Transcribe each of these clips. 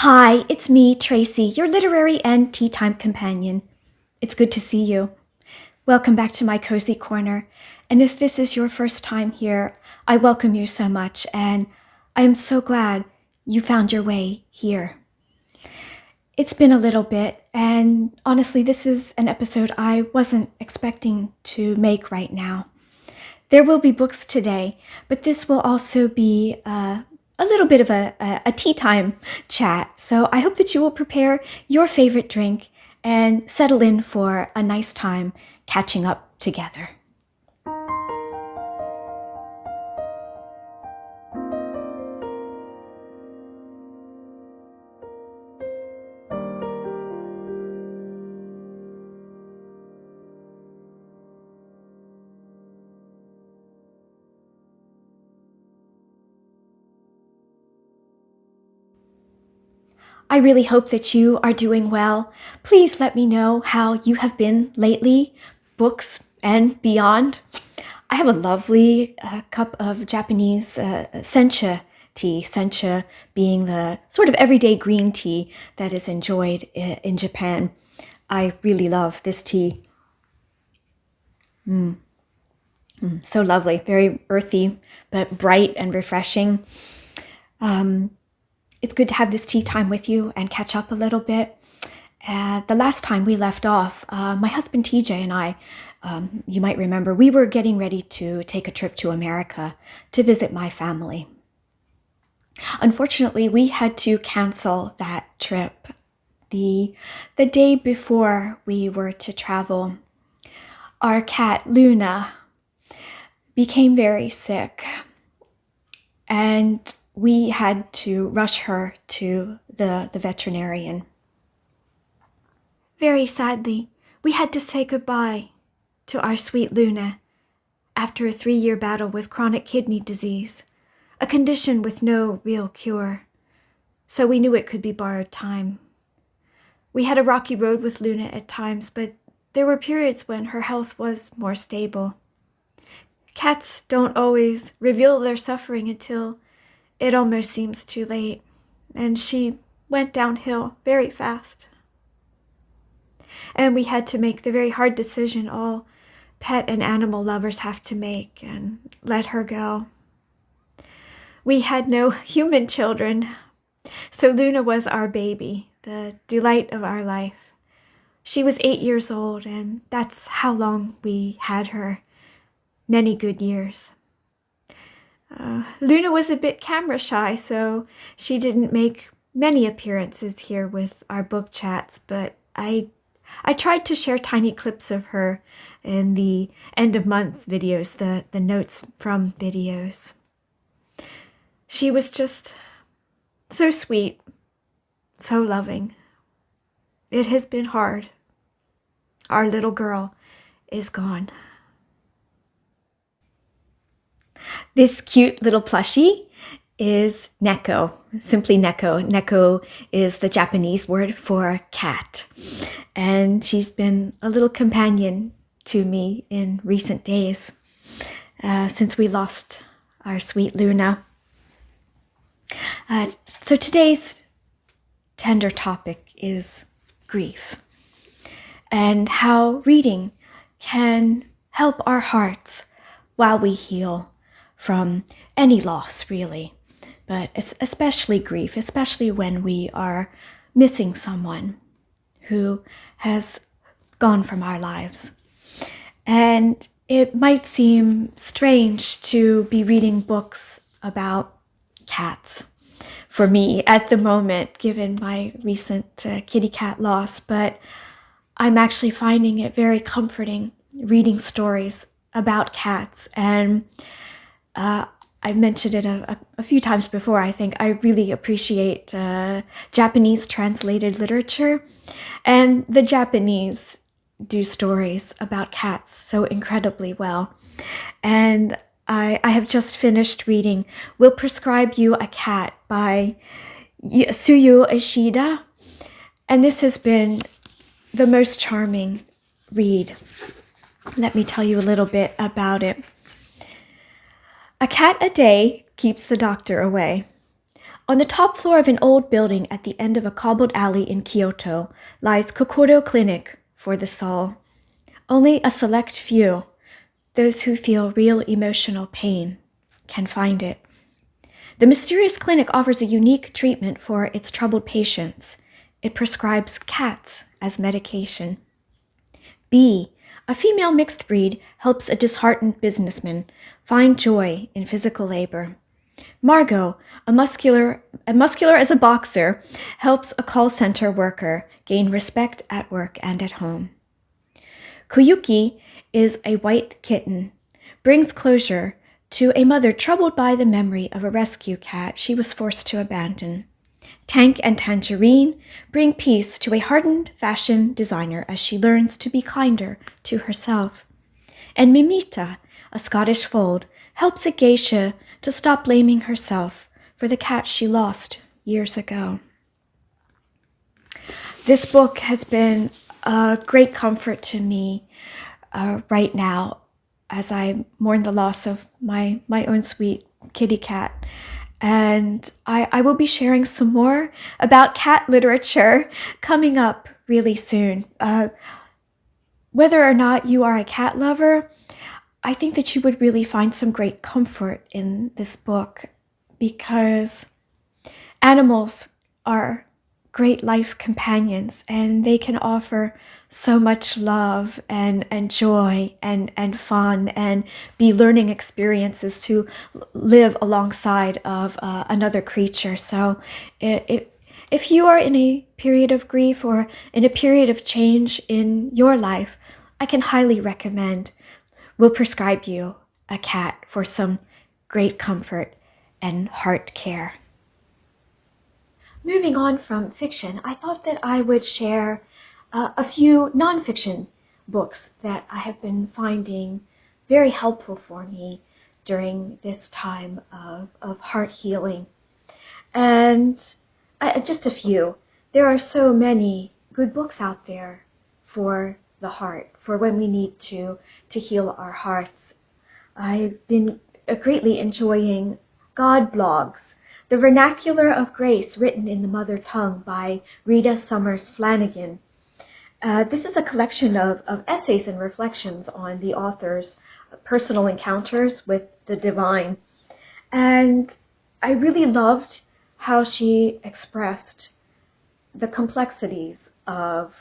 Hi, it's me, Tracy, your literary and tea time companion. It's good to see you. Welcome back to my cozy corner. And if this is your first time here, I welcome you so much, and I am so glad you found your way here. It's been a little bit, and honestly, this is an episode I wasn't expecting to make right now. There will be books today, but this will also be a little bit of a tea time chat. So I hope that you will prepare your favorite drink and settle in for a nice time catching up together. I really hope that you are doing well. Please let me know how you have been lately, books and beyond. I have a lovely cup of Japanese sencha tea, sencha being the sort of everyday green tea that is enjoyed in Japan. I really love this tea. So lovely, very earthy, but bright and refreshing. It's good to have this tea time with you and catch up a little bit. The last time we left off, my husband TJ and I, you might remember, we were getting ready to take a trip to America to visit my family. Unfortunately, we had to cancel that trip the day before we were to travel. Our cat, Luna, became very sick, and we had to rush her to the veterinarian. Very sadly, we had to say goodbye to our sweet Luna after a 3-year battle with chronic kidney disease, a condition with no real cure. So we knew it could be borrowed time. We had a rocky road with Luna at times, but there were periods when her health was more stable. Cats don't always reveal their suffering until it almost seems too late, and she went downhill very fast. And we had to make the very hard decision all pet and animal lovers have to make and let her go. We had no human children, so Luna was our baby, the delight of our life. She was 8 years old, and that's how long we had her. Many good years. Luna was a bit camera shy, so she didn't make many appearances here with our book chats, but I tried to share tiny clips of her in the end of month videos, the notes from videos. She was just so sweet, so loving. It has been hard. Our little girl is gone. This cute little plushie is Neko, simply Neko. Neko is the Japanese word for cat. And she's been a little companion to me in recent days, since we lost our sweet Luna. So today's tender topic is grief, and how reading can help our hearts while we heal from any loss, really, but especially grief, especially when we are missing someone who has gone from our lives. And it might seem strange to be reading books about cats for me at the moment, given my recent kitty cat loss, but I'm actually finding it very comforting reading stories about cats. And I've mentioned it a few times before. I think I really appreciate Japanese translated literature, and the Japanese do stories about cats so incredibly well. And I have just finished reading Will Prescribe You a Cat by Syou Ishida, and this has been the most charming read. Let me tell you a little bit about it. A cat a day keeps the doctor away. On the top floor of an old building at the end of a cobbled alley in Kyoto lies Kokoro Clinic for the soul. Only a select few, those who feel real emotional pain, can find it. The mysterious clinic offers a unique treatment for its troubled patients. It prescribes cats as medication. B, a female mixed breed, helps a disheartened businessman find joy in physical labor. Margot, a muscular as a boxer, helps a call center worker gain respect at work and at home. Koyuki is a white kitten, brings closure to a mother troubled by the memory of a rescue cat she was forced to abandon. Tank and Tangerine bring peace to a hardened fashion designer as she learns to be kinder to herself. And Mimita, a Scottish fold, helps a geisha to stop blaming herself for the cat she lost years ago. This book has been a great comfort to me right now as I mourn the loss of my own sweet kitty cat. And I will be sharing some more about cat literature coming up really soon. Whether or not you are a cat lover, I think that you would really find some great comfort in this book because animals are great life companions and they can offer so much love and joy and fun and be learning experiences to live alongside of another creature. So if you are in a period of grief or in a period of change in your life, I can highly recommend We'll prescribe you a cat for some great comfort and heart care. Moving on from fiction, I thought that I would share a few nonfiction books that I have been finding very helpful for me during this time of heart healing. And just a few. There are so many good books out there for the heart, for when we need to heal our hearts. I've been greatly enjoying Godblogs, the Vernacular of Grace written in the mother tongue by Rita Sommers-Flanagan. This is a collection of essays and reflections on the author's personal encounters with the divine. And I really loved how she expressed the complexities of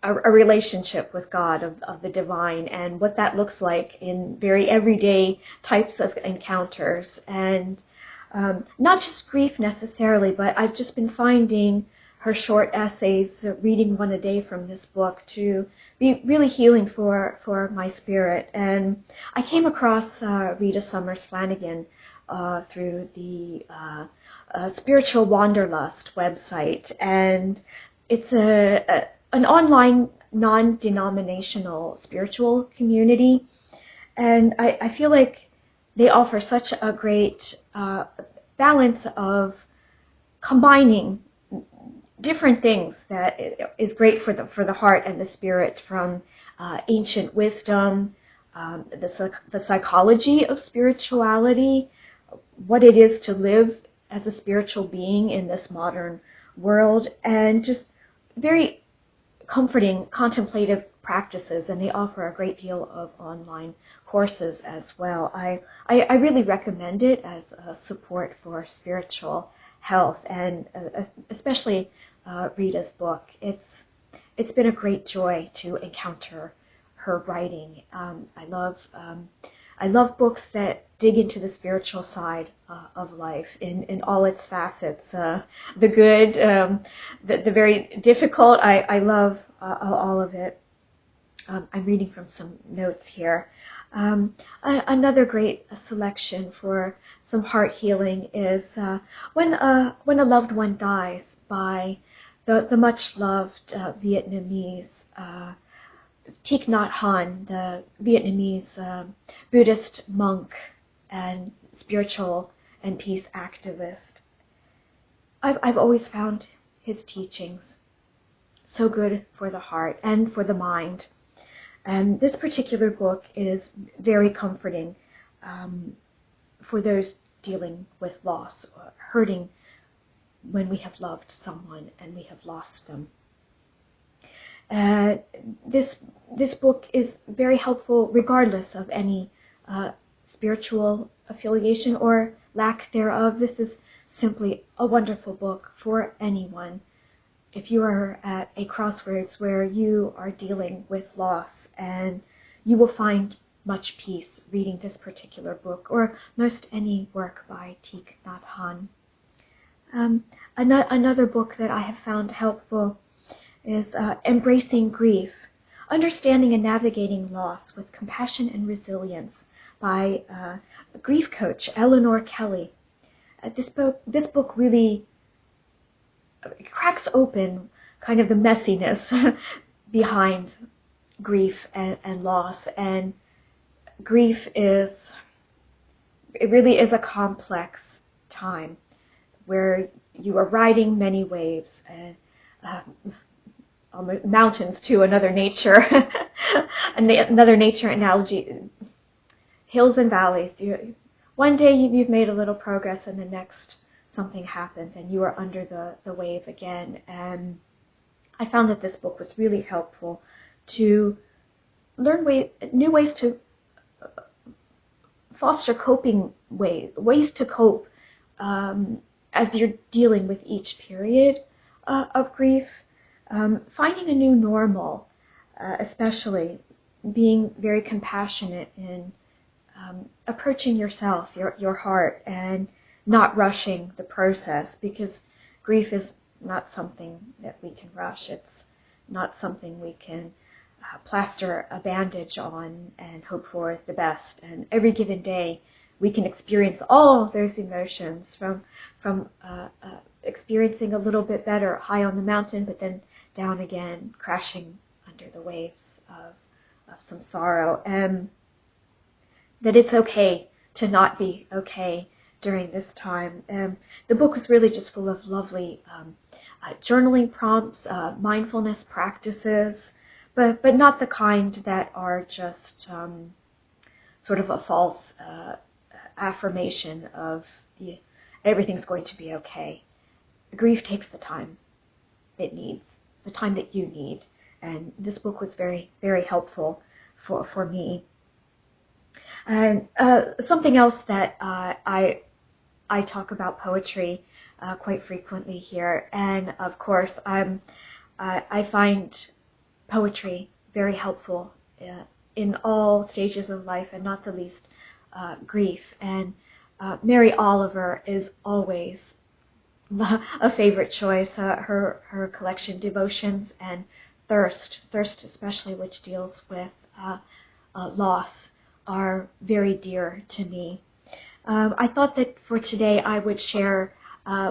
a relationship with God, of the divine, and what that looks like in very everyday types of encounters. And not just grief necessarily, but I've just been finding her short essays, reading one a day from this book, to be really healing for my spirit. And I came across Rita Sommers-Flanagan through the Spiritual Wanderlust website, and it's an online non-denominational spiritual community, and I feel like they offer such a great balance of combining different things that is great for the heart and the spirit, from ancient wisdom, the psychology of spirituality, what it is to live as a spiritual being in this modern world, and just very comforting contemplative practices. And they offer a great deal of online courses as well. I really recommend it as a support for spiritual health, and especially Rita's book. It's been a great joy to encounter her writing. I love books that dig into the spiritual side of life in all its facets. The good, the very difficult. I love all of it. I'm reading from some notes here. Another great selection for some heart healing is when a loved one dies, by the much loved Vietnamese Thich Nhat, the Vietnamese Buddhist monk and spiritual and peace activist. I've always found his teachings so good for the heart and for the mind. And this particular book is very comforting for those dealing with loss, hurting when we have loved someone and we have lost them. This book is very helpful regardless of any spiritual affiliation or lack thereof. This is simply a wonderful book for anyone. If you are at a crossroads where you are dealing with loss, and you will find much peace reading this particular book, or most any work by Thich Nhat Hanh. Another book that I have found helpful is Embracing Grief, Understanding and Navigating Loss with Compassion and Resilience by grief coach Eleanor Kelly. This book really cracks open kind of the messiness behind grief and loss. And grief really is a complex time where you are riding many waves, mountains too, another nature analogy, hills and valleys. One day you've made a little progress, and the next something happens and you are under the wave again. And I found that this book was really helpful to learn new ways to foster coping ways to cope as you're dealing with each period of grief. Finding a new normal, especially being very compassionate in approaching yourself, your heart, and not rushing the process, because grief is not something that we can rush. It's not something we can plaster a bandage on and hope for the best. And every given day, we can experience all those emotions, from experiencing a little bit better high on the mountain, but then down again, crashing under the waves of some sorrow. And that it's okay to not be okay during this time. The book was really just full of lovely journaling prompts, mindfulness practices, but not the kind that are just sort of a false affirmation of everything's going to be okay. Grief takes the time it needs, the time that you need, and this book was very, very helpful for me. And something else that I talk about poetry quite frequently here, and of course I find poetry very helpful in all stages of life, and not the least grief. And Mary Oliver is always a favorite choice. Her collection Devotions and Thirst especially, which deals with loss, are very dear to me. I thought that for today I would share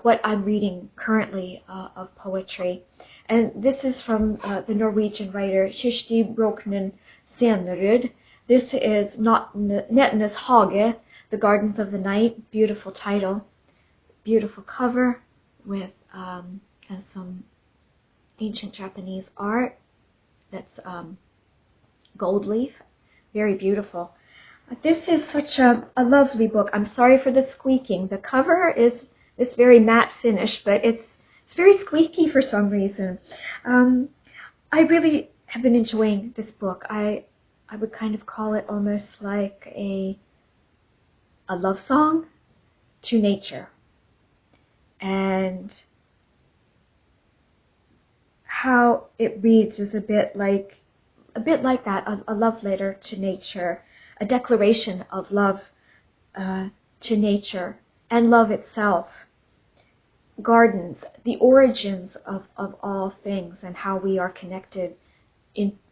what I'm reading currently of poetry. And this is from the Norwegian writer Kirsti Broknen Senerud. This is Nettenes Hage, The Gardens of the Night. Beautiful title, beautiful cover with and some ancient Japanese art. That's gold leaf, very beautiful. This is such a lovely book. I'm sorry for the squeaking. The cover is this very matte finish, but it's very squeaky for some reason. I really have been enjoying this book. I would kind of call it almost like a love song to nature. And how it reads is a bit like that, a love letter to nature, a declaration of love to nature and love itself. Gardens, the origins of all things, and how we are connected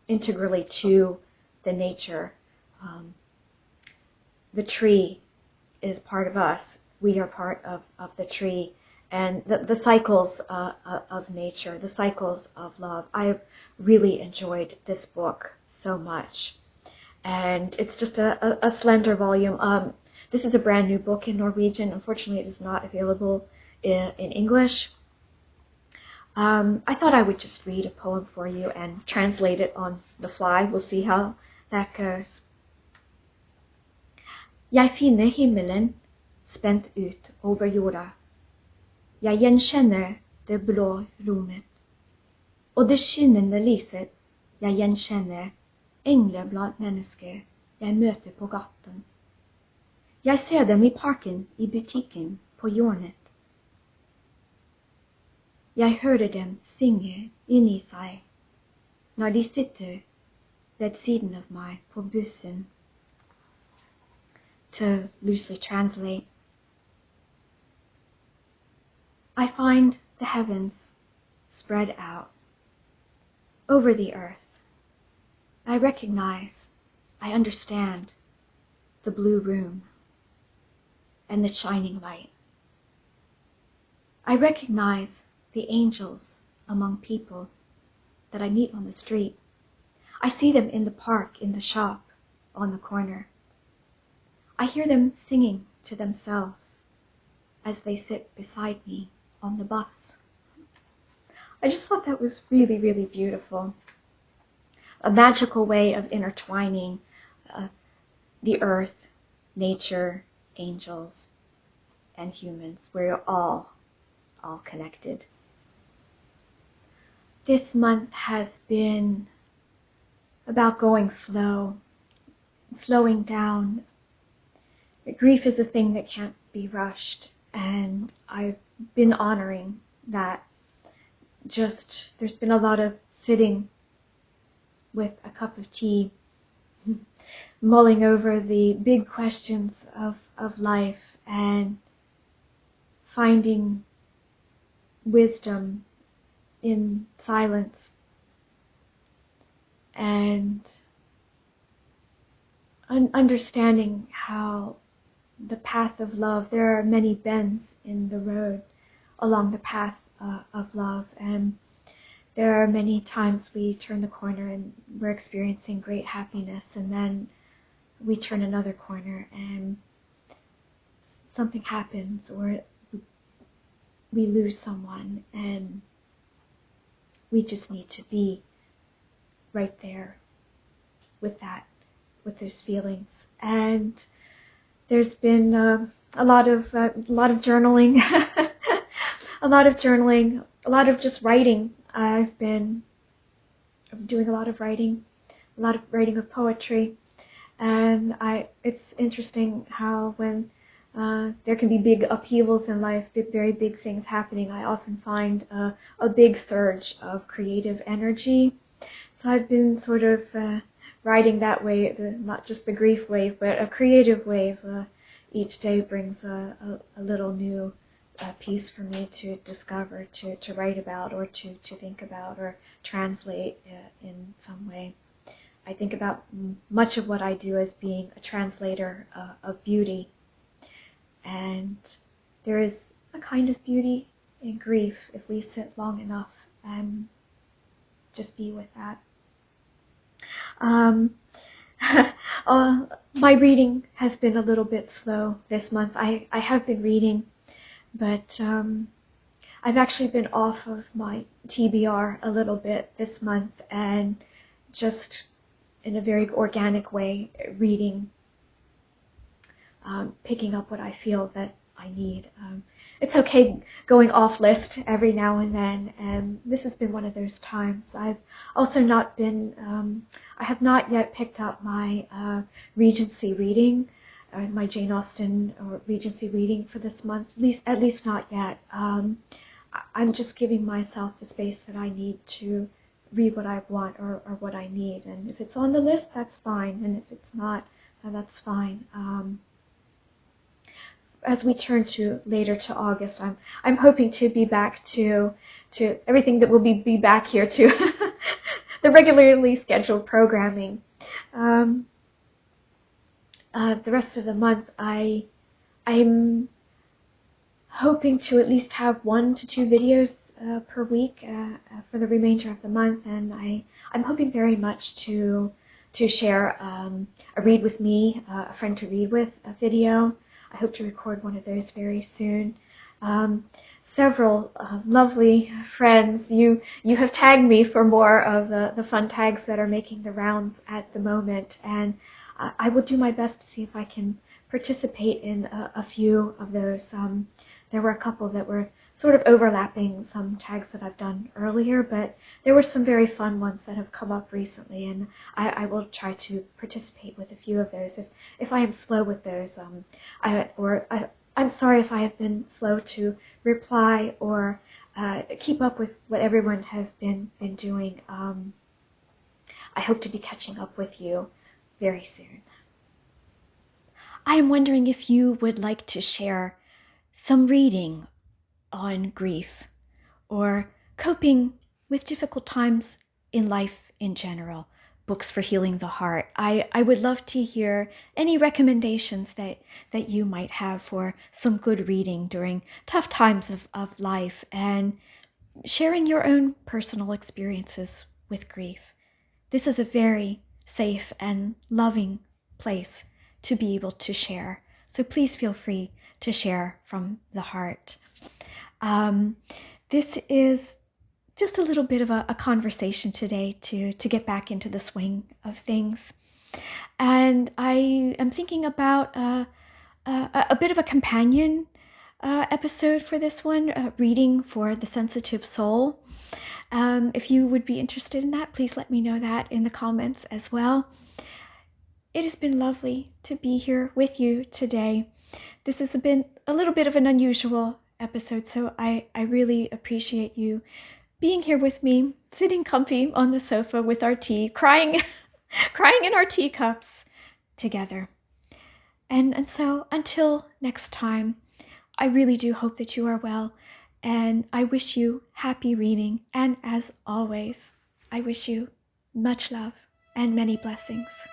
integrally to the nature. The tree is part of us. We are part of the tree. And the cycles of nature, the cycles of love. I've really enjoyed this book so much. And it's just a slender volume. This is a brand new book in Norwegian. Unfortunately, it is not available in English. I thought I would just read a poem for you and translate it on the fly. We'll see how that goes. Jeg finner himmelen spent ut over jorda. Jag gjenkänner det blå rummet. Och det skinnende lyset jag gjenkänner engler blant mennesker jeg møter på gaten. Jeg ser dem i parken, i butikken, på hjørnet. Jeg hører dem synge inni seg når de sitter ved siden av meg på bussen. To loosely translate, I find the heavens spread out over the earth. I recognize, I understand the blue room and the shining light. I recognize the angels among people that I meet on the street. I see them in the park, in the shop, on the corner. I hear them singing to themselves as they sit beside me on the bus. I just thought that was really, really beautiful. A magical way of intertwining the earth, nature, angels, and humans. We're all connected. This month has been about going slow, slowing down. Grief is a thing that can't be rushed, and I've been honoring that. There's been a lot of sitting with a cup of tea, mulling over the big questions of life and finding wisdom in silence and understanding how the path of love, there are many bends in the road along the path of love, and there are many times we turn the corner and we're experiencing great happiness, and then we turn another corner and something happens, or we lose someone, and we just need to be right there with those feelings. And there's been a lot of journaling, a lot of just writing. I've been doing a lot of writing of poetry, and it's interesting how when there can be big upheavals in life, very big things happening, I often find a big surge of creative energy. So I've been sort of riding that wave, not just the grief wave, but a creative wave. Each day brings a little new piece for me to discover, to write about, or to think about, or translate in some way. I think about much of what I do as being a translator of beauty. And there is a kind of beauty in grief if we sit long enough and just be with that. My reading has been a little bit slow this month. I have been reading, but I've actually been off of my TBR a little bit this month, and just in a very organic way reading, picking up what I feel that I need. It's okay going off list every now and then, and this has been one of those times. I've also not been, I have not yet picked up my Regency reading, my Jane Austen or Regency reading for this month, at least not yet. I'm just giving myself the space that I need to read what I want or what I need, and if it's on the list, that's fine, and if it's not, then that's fine. As we turn later to August, I'm hoping to be back to everything that will be back here to the regularly scheduled programming. The rest of the month, I'm hoping to at least have 1 to 2 videos per week for the remainder of the month, and I'm hoping very much to share a read with me, a friend to read with, a video. I hope to record one of those very soon. Several lovely friends, you have tagged me for more of the fun tags that are making the rounds at the moment, and I will do my best to see if I can participate in a few of those. There were a couple that were sort of overlapping some tags that I've done earlier, but there were some very fun ones that have come up recently, and I will try to participate with a few of those. If I am slow with those, I'm sorry if I have been slow to reply or keep up with what everyone has been doing. I hope to be catching up with you very soon. I am wondering if you would like to share some reading on grief or coping with difficult times in life in general, books for healing the heart. I would love to hear any recommendations that you might have for some good reading during tough times of life, and sharing your own personal experiences with grief. This is a very safe and loving place to be able to share. So please feel free to share from the heart. This is just a little bit of a conversation today to get back into the swing of things. And I am thinking about a bit of a companion episode for this one, reading for the sensitive soul. If you would be interested in that, please let me know that in the comments as well. It has been lovely to be here with you today. This has been a little bit of an unusual episode, so I really appreciate you being here with me, sitting comfy on the sofa with our tea, crying in our teacups together. And so until next time, I really do hope that you are well, and I wish you happy reading. And as always, I wish you much love and many blessings.